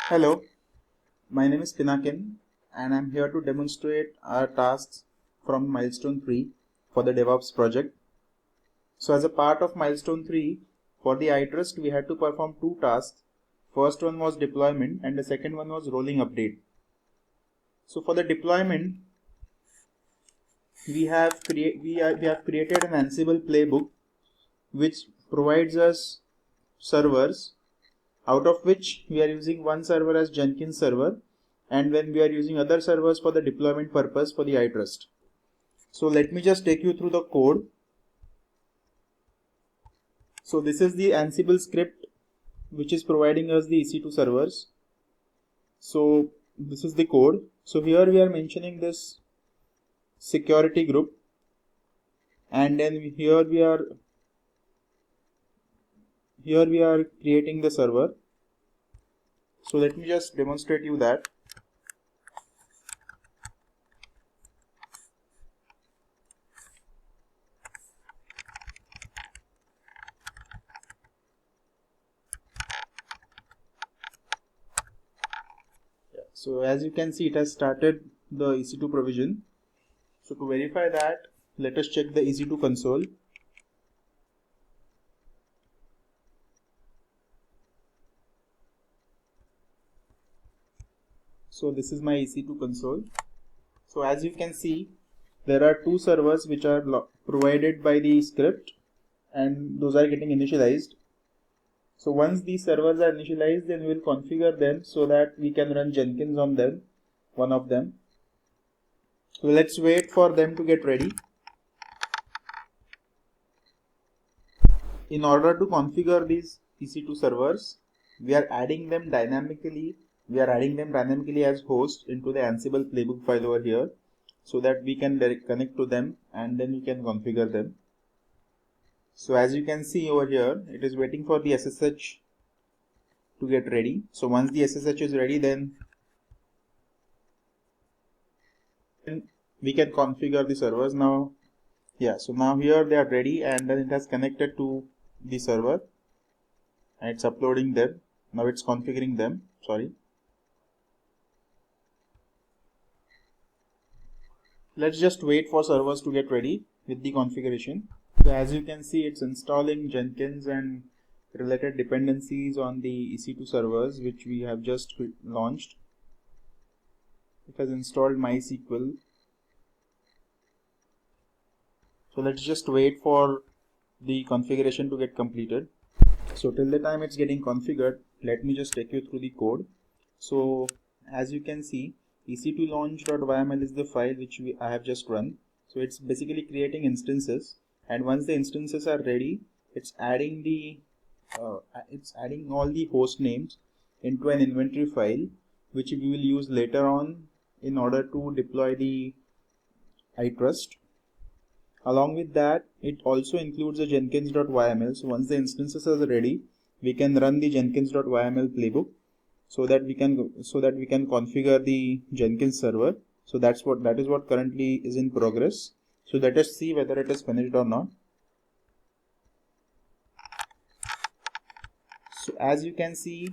Hello, my name is Pinakin and I'm here to demonstrate our tasks from Milestone 3 for the DevOps project. So as a part of Milestone 3, for the iTrust we had to perform two tasks. First one was deployment and the second one was rolling update. So for the deployment, we have created an Ansible playbook which provides us servers, out of which we are using one server as Jenkins server, and when we are using other servers for the deployment purpose for the iTrust. So let me just take you through the code. So this is the Ansible script which is providing us the EC2 servers. So this is the code. So here we are mentioning this security group, and then here we are creating the server. So let me just demonstrate you that. So as you can see, it has started the EC2 provision. So to verify that, let us check the EC2 console. So this is my EC2 console. So as you can see, there are two servers which are provided by the script, and those are getting initialized. So once these servers are initialized, then we will configure them so that we can run Jenkins on them, one of them. So let's wait for them to get ready. In order to configure these EC2 servers, we are adding them dynamically. We are adding them dynamically as host into the Ansible playbook file over here, so that we can connect to them and then we can configure them. So as you can see over here, it is waiting for the SSH to get ready. So once the SSH is ready, then we can configure the servers now. So now here they are ready, and then it has connected to the server and it's uploading them. Now it's configuring them. Let's just wait for servers to get ready with the configuration. So as you can see, it's installing Jenkins and related dependencies on the EC2 servers which we have just launched. It has installed MySQL. So let's just wait for the configuration to get completed. So till the time it's getting configured, let me just take you through the code. So as you can see, ec2 launch.yml is the file which I have just run. So it's basically creating instances, and once the instances are ready, it's adding all the host names into an inventory file which we will use later on in order to deploy the iTrust. Along with that, it also includes a jenkins.yml. So once the instances are ready, we can run the jenkins.yml playbook so that we can configure the Jenkins server. So that is what currently is in progress. So let us see whether it is finished or not. So as you can see,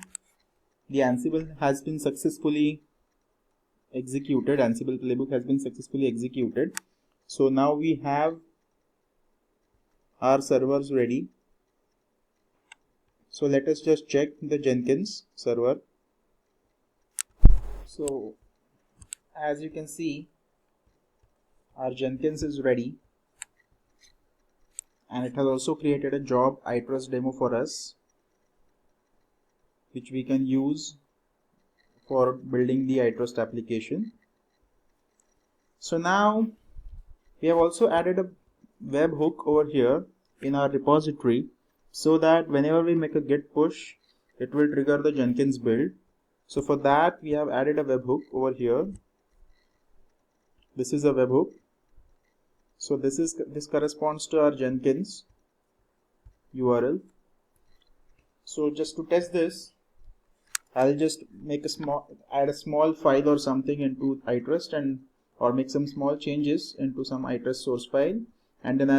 the Ansible has been successfully executed. Ansible playbook has been successfully executed. So now we have our servers ready. So let us just check the Jenkins server. So as you can see, our Jenkins is ready, and it has also created a job iTrust demo for us, which we can use for building the iTrust application. So now we have also added a webhook over here in our repository, so that whenever we make a git push, it will trigger the Jenkins build. So for that, we have added a webhook over here. This is a webhook. So this corresponds to our Jenkins URL. So just to test this, I'll just add a small file or something into iTrust, or make some small changes into some iTrust source file, and then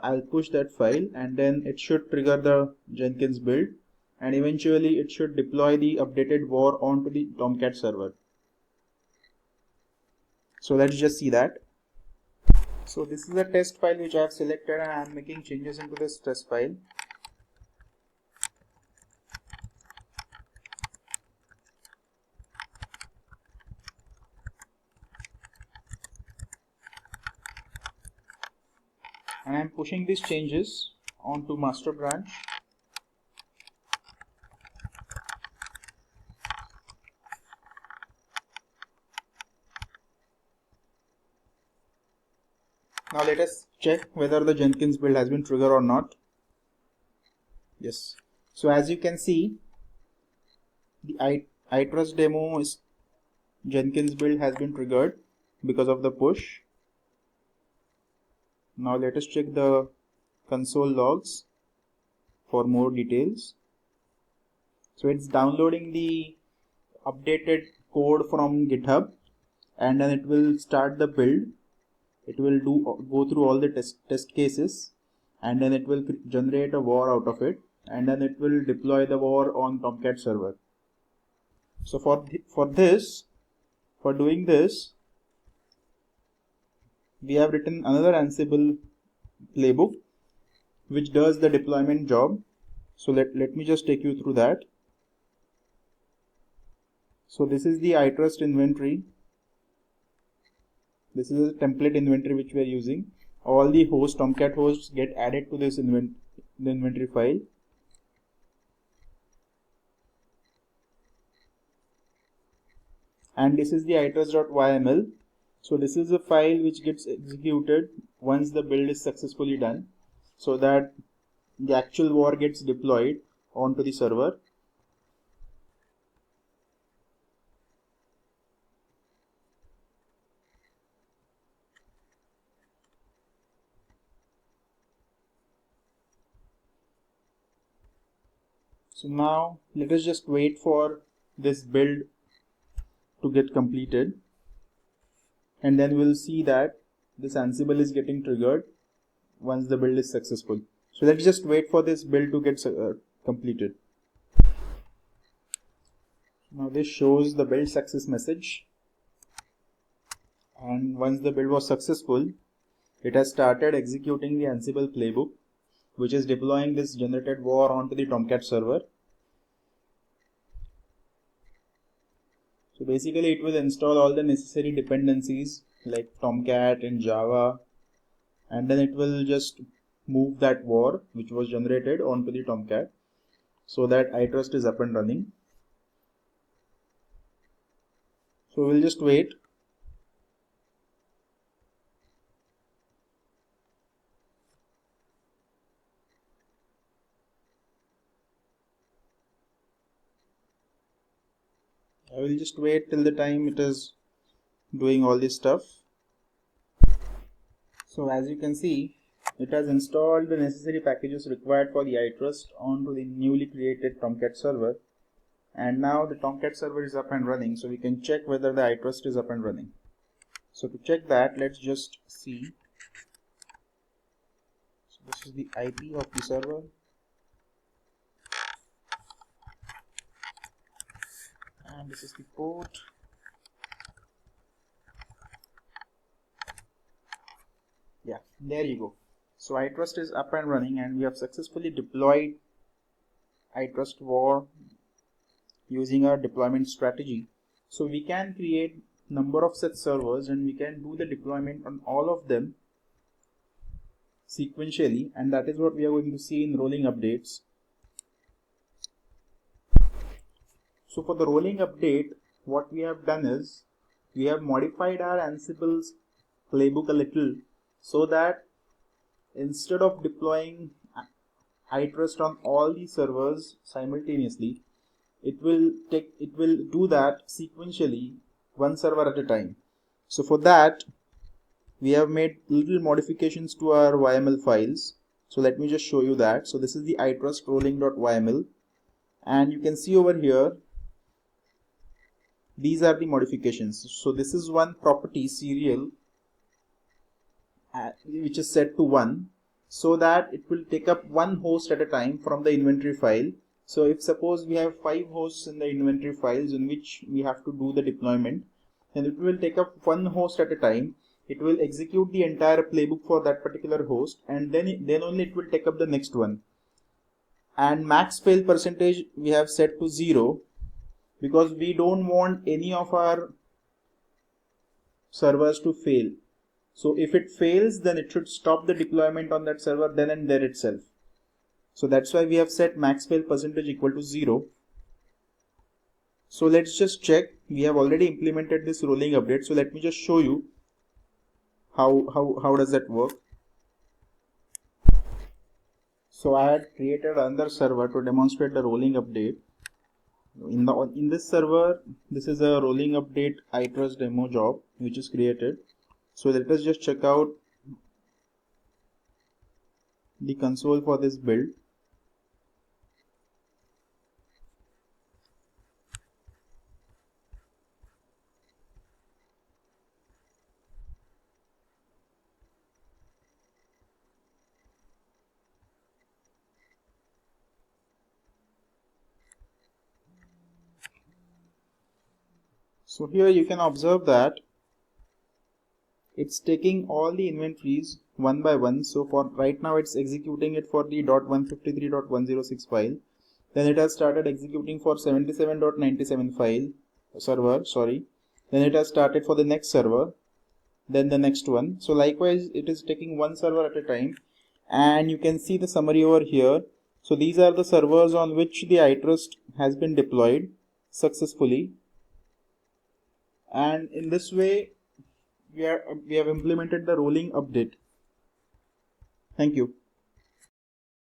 I'll push that file, and then it should trigger the Jenkins build, and eventually it should deploy the updated war onto the Tomcat server. So let's just see that. So this is a test file which I have selected, and I am making changes into this test file. And I am pushing these changes onto master branch. Now let us check whether the Jenkins build has been triggered or not. Yes. So as you can see, the iTrust demo is Jenkins build has been triggered because of the push. Now let us check the console logs for more details. So it's downloading the updated code from GitHub, and then it will start the build. It will go through all the test cases, and then it will generate a war out of it, and then it will deploy the war on Tomcat server. So for doing this, we have written another Ansible playbook which does the deployment job. So let me just take you through that. So this is the iTrust inventory. This is a template inventory which we are using. All the hosts, Tomcat hosts, get added to this inventory file. And this is the itrust.yml. So this is a file which gets executed once the build is successfully done, so that the actual war gets deployed onto the server. So now let us just wait for this build to get completed, and then we'll see that this Ansible is getting triggered once the build is successful. So let's just wait for this build to get completed. Now this shows the build success message, and once the build was successful, it has started executing the Ansible playbook, which is deploying this generated war onto the Tomcat server. So basically it will install all the necessary dependencies like Tomcat and Java, and then it will just move that war which was generated onto the Tomcat, so that iTrust is up and running. So we'll just wait. I will just wait till the time it is doing all this stuff. So as you can see, it has installed the necessary packages required for the iTrust onto the newly created Tomcat server, and now the Tomcat server is up and running, so we can check whether the iTrust is up and running. So to check that, let's just see. So this is the IP of the server. And this is the port. Yeah, there you go. So iTrust is up and running, and we have successfully deployed iTrust war using our deployment strategy. So we can create number of such servers, and we can do the deployment on all of them sequentially, and that is what we are going to see in rolling updates. So for the rolling update, what we have done is we have modified our Ansible's playbook a little, so that instead of deploying iTrust on all the servers simultaneously, it will do that sequentially, one server at a time. So for that, we have made little modifications to our YML files. So let me just show you that. So this is the iTrust rolling.yml, and you can see over here, these are the modifications. So this is one property serial which is set to 1, so that it will take up one host at a time from the inventory file, So if suppose we have 5 hosts in the inventory files in which we have to do the deployment, then it will take up one host at a time. It will execute the entire playbook for that particular host, and then only it will take up the next one. And max fail percentage we have set to 0 because we don't want any of our servers to fail. So if it fails, then it should stop the deployment on that server then and there itself. So that's why we have set max fail percentage equal to 0. So let's just check. We have already implemented this rolling update. So let me just show you how does that work. So I had created another server to demonstrate the rolling update. In this server, this is a rolling update iTrust demo job which is created. So let us just check out the console for this build. So here you can observe that it's taking all the inventories one by one. So for right now it's executing it for the .153.106 file. Then it has started executing for 77.97 file server, sorry. Then it has started for the next server, then the next one. So likewise it is taking one server at a time, and you can see the summary over here. So these are the servers on which the iTrust has been deployed successfully, and in this way we have implemented the rolling update. Thank you.